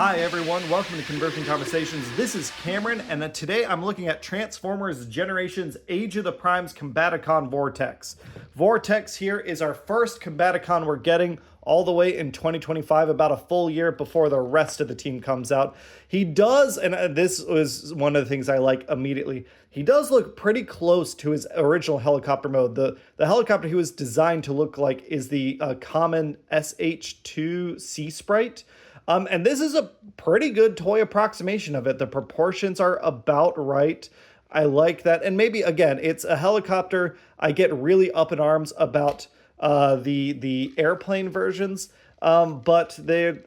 Hi everyone, welcome to Conversion Conversations. This is Cameron, and today I'm looking at Transformers Generations Age of the Primes Combaticon Vortex. Vortex here is our first Combaticon we're getting all the way in 2025, about a full year before the rest of the team comes out. He does, and this was one of the things I like immediately, he does look pretty close to his original helicopter mode. The helicopter he was designed to look like is the common SH2 Sea Sprite. And this is a pretty good toy approximation of it. The proportions are about right. I like that. And maybe, again, it's a helicopter. I get really up in arms about the airplane versions. But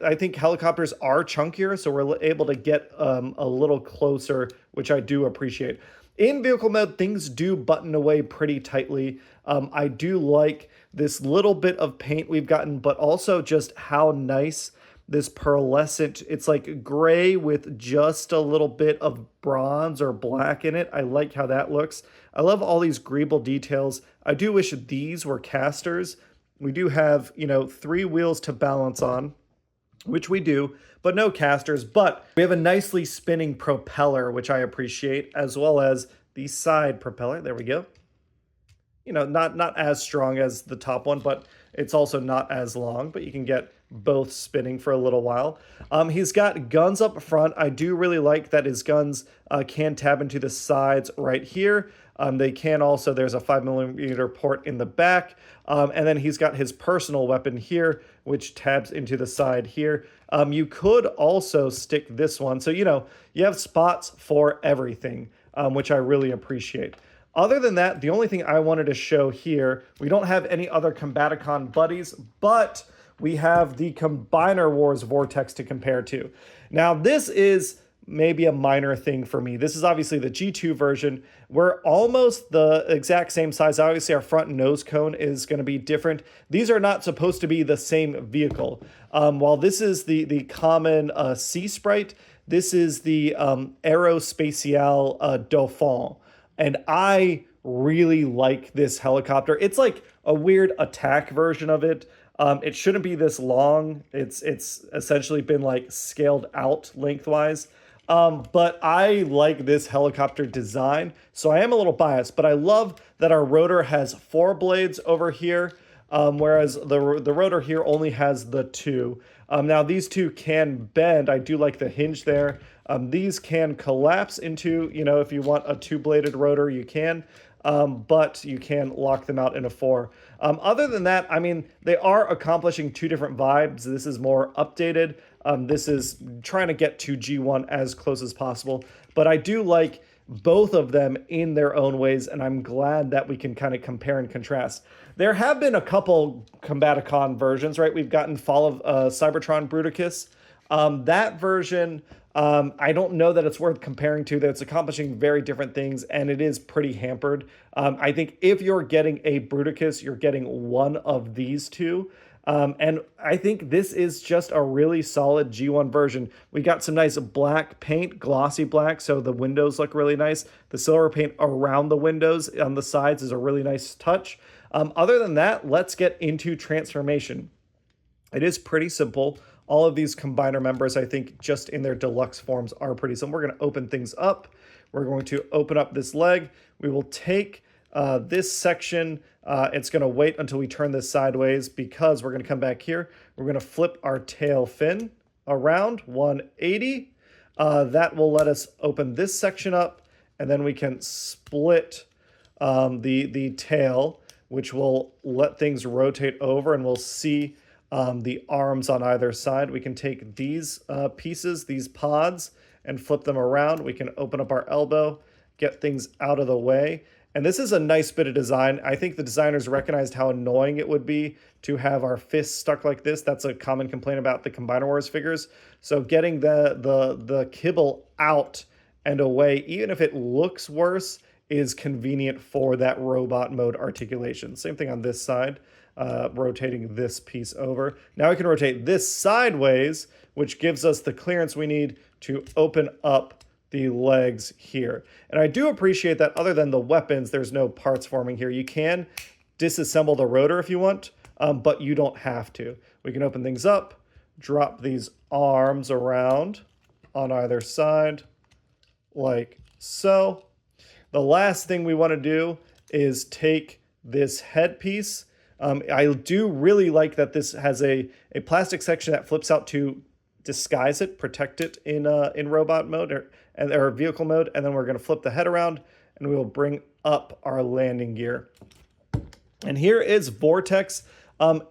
I think helicopters are chunkier, so we're able to get a little closer, which I do appreciate. In vehicle mode, things do button away pretty tightly. I do like this little bit of paint we've gotten, but also just how nice this pearlescent, it's like gray with just a little bit of bronze or black in it. I like how that looks. I love all these greeble details. I do wish these were casters. We do have, 3 wheels to balance on, which we do, but no casters. But we have a nicely spinning propeller, which I appreciate, as well as the side propeller. There we go. Not as strong as the top one, but it's also not as long, but you can get both spinning for a little while. He's got guns up front. I do really like that his guns can tab into the sides right here. They can also, there's a 5mm port in the back. And then he's got his personal weapon here, which tabs into the side here. You could also stick this one. So, you have spots for everything, which I really appreciate. Other than that, the only thing I wanted to show here, we don't have any other Combaticon buddies, but we have the Combiner Wars Vortex to compare to. Now, this is maybe a minor thing for me. This is obviously the G2 version. We're almost the exact same size. Obviously, our front nose cone is going to be different. These are not supposed to be the same vehicle. While this is the common Sea Sprite, this is the Aerospatiale Dauphin. And I really like this helicopter. It's like a weird attack version of it. It shouldn't be this long. It's essentially been like scaled out lengthwise. But I like this helicopter design, so I am a little biased, but I love that our rotor has 4 blades over here, whereas the rotor here only has the 2. Now these 2 can bend. I do like the hinge there. These can collapse into, if you want a 2-bladed rotor, you can. But you can lock them out in a 4. Other than that, they are accomplishing 2 different vibes. This is more updated. This is trying to get to G1 as close as possible. But I do like both of them in their own ways, and I'm glad that we can kind of compare and contrast. There have been a couple Combaticon versions, right? We've gotten Fall of Cybertron Bruticus. That version, I don't know that it's worth comparing to. That it's accomplishing very different things, and it is pretty hampered. I think if you're getting a Bruticus, you're getting one of these 2. And I think this is just a really solid G1 version. We got some nice black paint, glossy black, so the windows look really nice. The silver paint around the windows on the sides is a really nice touch. Other than that, let's get into transformation. It is pretty simple. All of these combiner members, I think, just in their deluxe forms are pretty simple. We're going to open things up. We're going to open up this leg. We will take this section. It's going to wait until we turn this sideways because we're going to come back here. We're going to flip our tail fin around 180. That will let us open this section up, and then we can split the tail, which will let things rotate over, and we'll see the arms on either side. We can take these pieces, these pods, and flip them around. We can open up our elbow, get things out of the way. And this is a nice bit of design. I think the designers recognized how annoying it would be to have our fists stuck like this. That's a common complaint about the Combiner Wars figures. So getting the kibble out and away, even if it looks worse, is convenient for that robot mode articulation. Same thing on this side, rotating this piece over. Now we can rotate this sideways, which gives us the clearance we need to open up the legs here. And I do appreciate that other than the weapons, there's no parts forming here. You can disassemble the rotor if you want, but you don't have to. We can open things up, drop these arms around on either side, like so. The last thing we want to do is take this headpiece. I do really like that this has a plastic section that flips out to disguise it, protect it in robot mode or vehicle mode, and then we're going to flip the head around and we will bring up our landing gear. And here is Vortex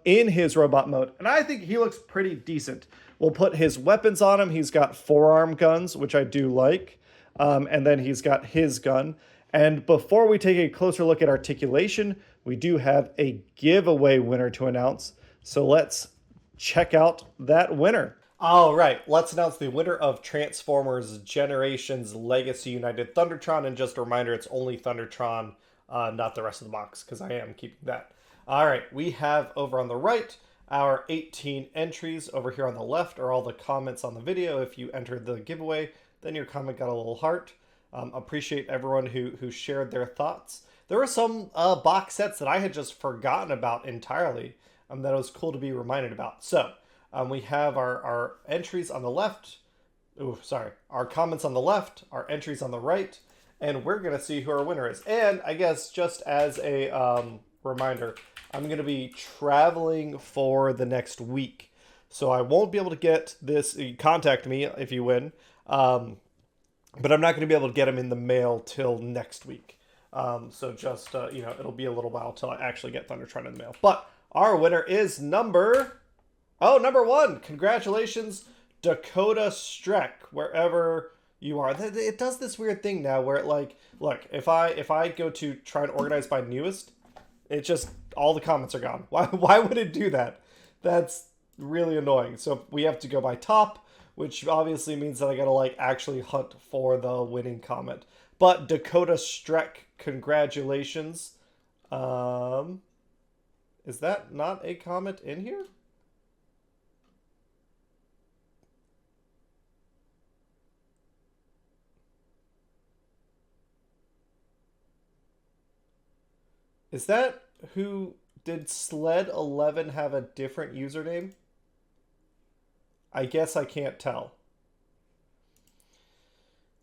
in his robot mode, and I think he looks pretty decent. We'll put his weapons on him. He's got forearm guns, which I do like, and then he's got his gun. And before we take a closer look at articulation, we do have a giveaway winner to announce. So let's check out that winner. All right, let's announce the winner of Transformers Generations Legacy United Thundertron. And just a reminder, it's only Thundertron, not the rest of the box, because I am keeping that. All right, we have over on the right our 18 entries. Over here on the left are all the comments on the video. If you entered the giveaway, then your comment got a little heart. Appreciate everyone who shared their thoughts. There were some box sets that I had just forgotten about entirely that it was cool to be reminded about. So we have our entries on the left. Our comments on the left, our entries on the right, and we're going to see who our winner is. And I guess just as a reminder, I'm going to be traveling for the next week. So I won't be able to get this. Contact me if you win. But I'm not going to be able to get them in the mail till next week. So just, it'll be a little while till I actually get Thundertron in the mail. But our winner is number 1. Congratulations, Dakota Streck, wherever you are. It does this weird thing now where it look, if I go to try and organize by newest, it just, all the comments are gone. Why would it do that? That's really annoying. So we have to go by top, which obviously means that I gotta actually hunt for the winning comment. But Dakota Streck, congratulations. Is that not a comment in here? Is that who did Sled 11 have a different username? I guess I can't tell.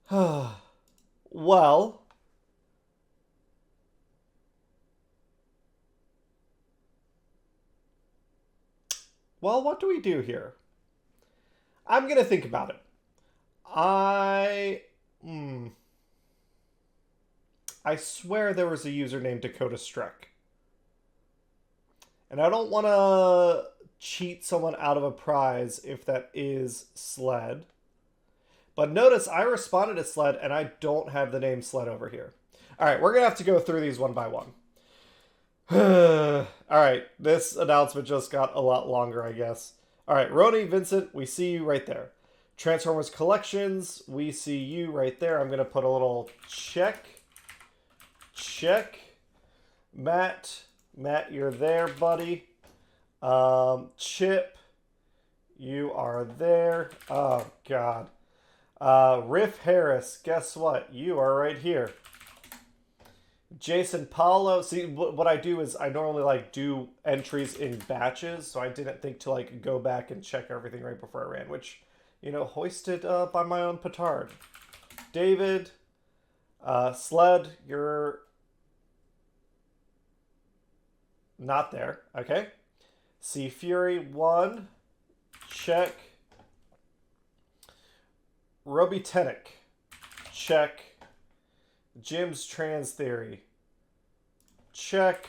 Well, what do we do here? I'm going to think about it. I swear there was a user named Dakota Streck. And I don't want to cheat someone out of a prize if that is Sled. But notice I responded to Sled and I don't have the name Sled over here. All right, we're going to have to go through these one by one. All right, this announcement just got a lot longer, I guess. All right, Roni Vincent, we see you right there. Transformers Collections, we see you right there. I'm going to put a little check. Matt, you're there, buddy. Chip, you are there. Oh, God. Riff Harris, guess what? You are right here. Jason Paulo. See, what I do is I normally do entries in batches, so I didn't think to go back and check everything right before I ran, which, hoisted by my own petard. David, Sled, you're not there. Okay. Sea Fury 1, check. Robotenic, check. Jim's Trans Theory, check.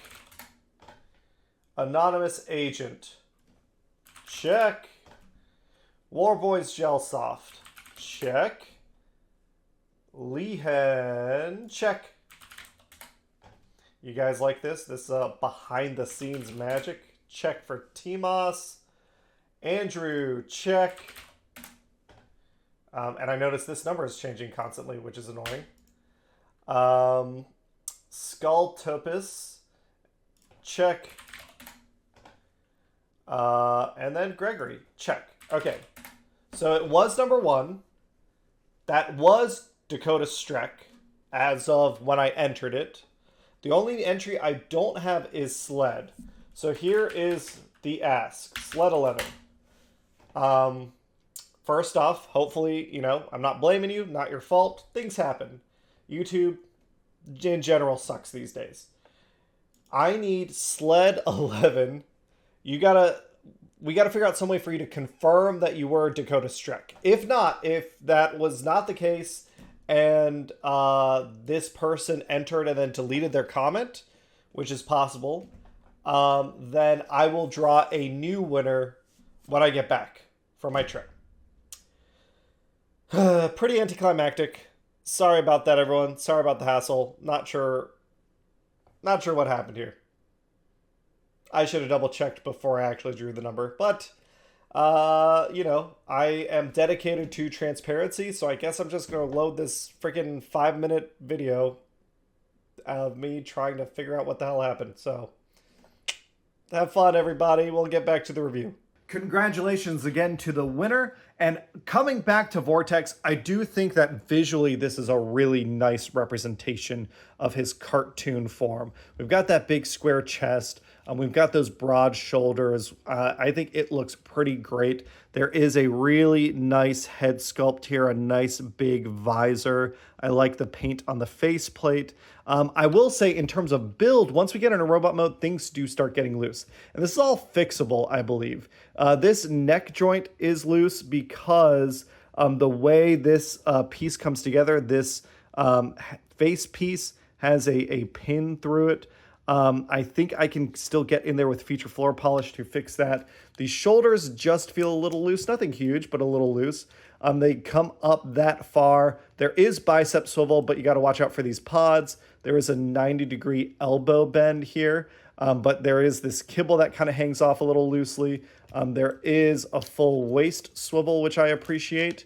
Anonymous Agent, check. Warboys Gelsoft, check. Lehan, check. You guys like this? This behind the scenes magic. Check for Timos. Andrew, check. And I notice this number is changing constantly, which is annoying. Skulltopus, check. And then Gregory, check. Okay, so it was number 1. That was Dakota Streck as of when I entered it. The only entry I don't have is Sled. So here is the ask. Sled 11. Um, First off, hopefully, I'm not blaming you, not your fault. Things happen. YouTube, in general, sucks these days. I need Sled 11. You gotta, we gotta figure out some way for you to confirm that you were Dakota Streck. If not, if that was not the case, and this person entered and then deleted their comment, which is possible, then I will draw a new winner when I get back from my trip. Pretty anticlimactic. Sorry about that, everyone. Sorry about the hassle. Not sure what happened here. I should have double checked before I actually drew the number, but I am dedicated to transparency, so I guess I'm just gonna load this freaking 5-minute video of me trying to figure out what the hell happened. So have fun, everybody. We'll get back to the review. Congratulations again to the winner. And coming back to Vortex, I do think that visually this is a really nice representation of his cartoon form. We've got that big square chest. We've got those broad shoulders. I think it looks pretty great. There is a really nice head sculpt here, a nice big visor. I like the paint on the faceplate. I will say in terms of build, once we get into robot mode, things do start getting loose. And this is all fixable, I believe. This neck joint is loose because the way this piece comes together, this face piece has a pin through it. I think I can still get in there with feature floor polish to fix that. The shoulders just feel a little loose, nothing huge, but a little loose. They come up that far. There is bicep swivel, but you got to watch out for these pods. There is a 90-degree elbow bend here, but there is this kibble that kind of hangs off a little loosely. There is a full waist swivel, which I appreciate.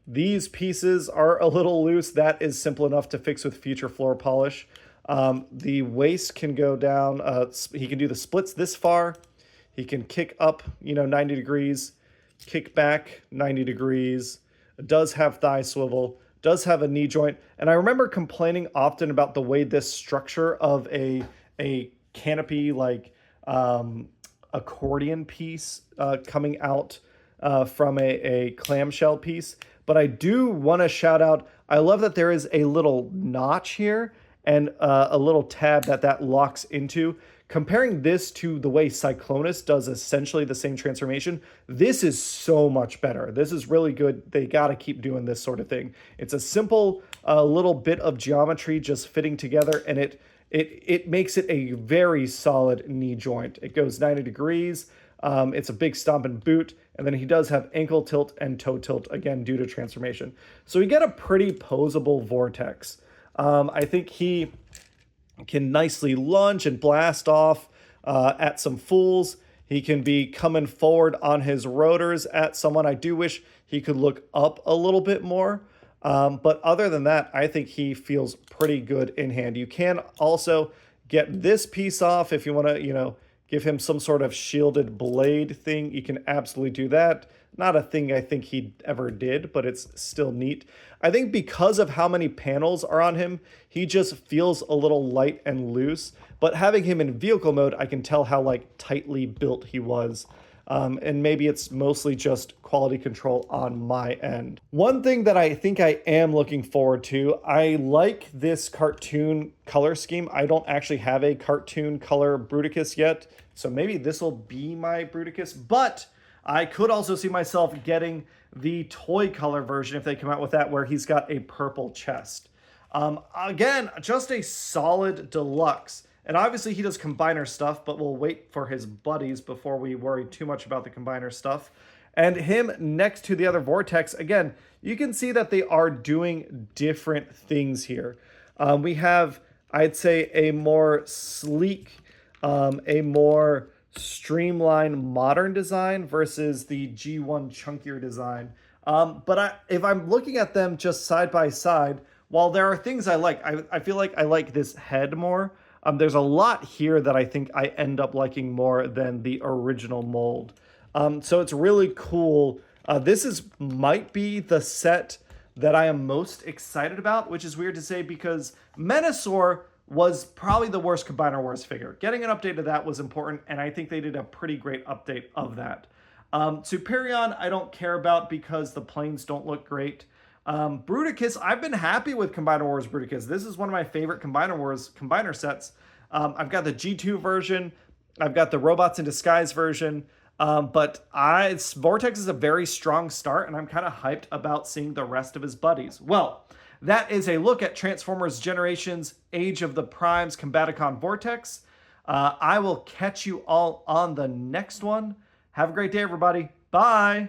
These pieces are a little loose. That is simple enough to fix with feature floor polish. The waist can go down. He can do the splits this far. He can kick up, 90 degrees, kick back 90 degrees. It does have thigh swivel, does have a knee joint. And I remember complaining often about the way this structure of a canopy, like accordion piece coming out from a clamshell piece. But I do want to shout out, I love that there is a little notch here and a little tab that locks into. Comparing this to the way Cyclonus does essentially the same transformation, this is so much better. This is really good. They got to keep doing this sort of thing. It's a simple little bit of geometry just fitting together, and it makes it a very solid knee joint. It goes 90 degrees. It's a big stomp and boot, and then he does have ankle tilt and toe tilt, again, due to transformation. So we get a pretty posable Vortex. I think he can nicely lunge and blast off at some fools. He can be coming forward on his rotors at someone. I do wish he could look up a little bit more. But other than that, I think he feels pretty good in hand. You can also get this piece off if you want to, give him some sort of shielded blade thing. You can absolutely do that. Not a thing I think he ever did, but it's still neat. I think because of how many panels are on him, he just feels a little light and loose. But having him in vehicle mode, I can tell how tightly built he was. And maybe it's mostly just quality control on my end. One thing that I think I am looking forward to, I like this cartoon color scheme. I don't actually have a cartoon color Bruticus yet, so maybe this will be my Bruticus, but I could also see myself getting the toy color version if they come out with that, where he's got a purple chest. Again, just a solid deluxe. And obviously he does combiner stuff, but we'll wait for his buddies before we worry too much about the combiner stuff. And him next to the other Vortex, again, you can see that they are doing different things here. We have, I'd say, a more sleek, a more streamlined modern design versus the G1 chunkier design. If I'm looking at them just side by side, while there are things I like, I feel like I like this head more. There's a lot here that I think I end up liking more than the original mold. So it's really cool. This might be the set that I am most excited about, which is weird to say because Menasor was probably the worst Combiner Wars figure. Getting an update of that was important, and I think they did a pretty great update of that. Superion, I don't care about because the planes don't look great. Bruticus, I've been happy with Combiner Wars Bruticus. This is one of my favorite Combiner Wars combiner sets. I've got the G2 version. I've got the Robots in Disguise version. Vortex is a very strong start, and I'm kind of hyped about seeing the rest of his buddies. Well, that is a look at Transformers Generations Age of the Primes Combaticon Vortex. I will catch you all on the next one. Have a great day, everybody. Bye.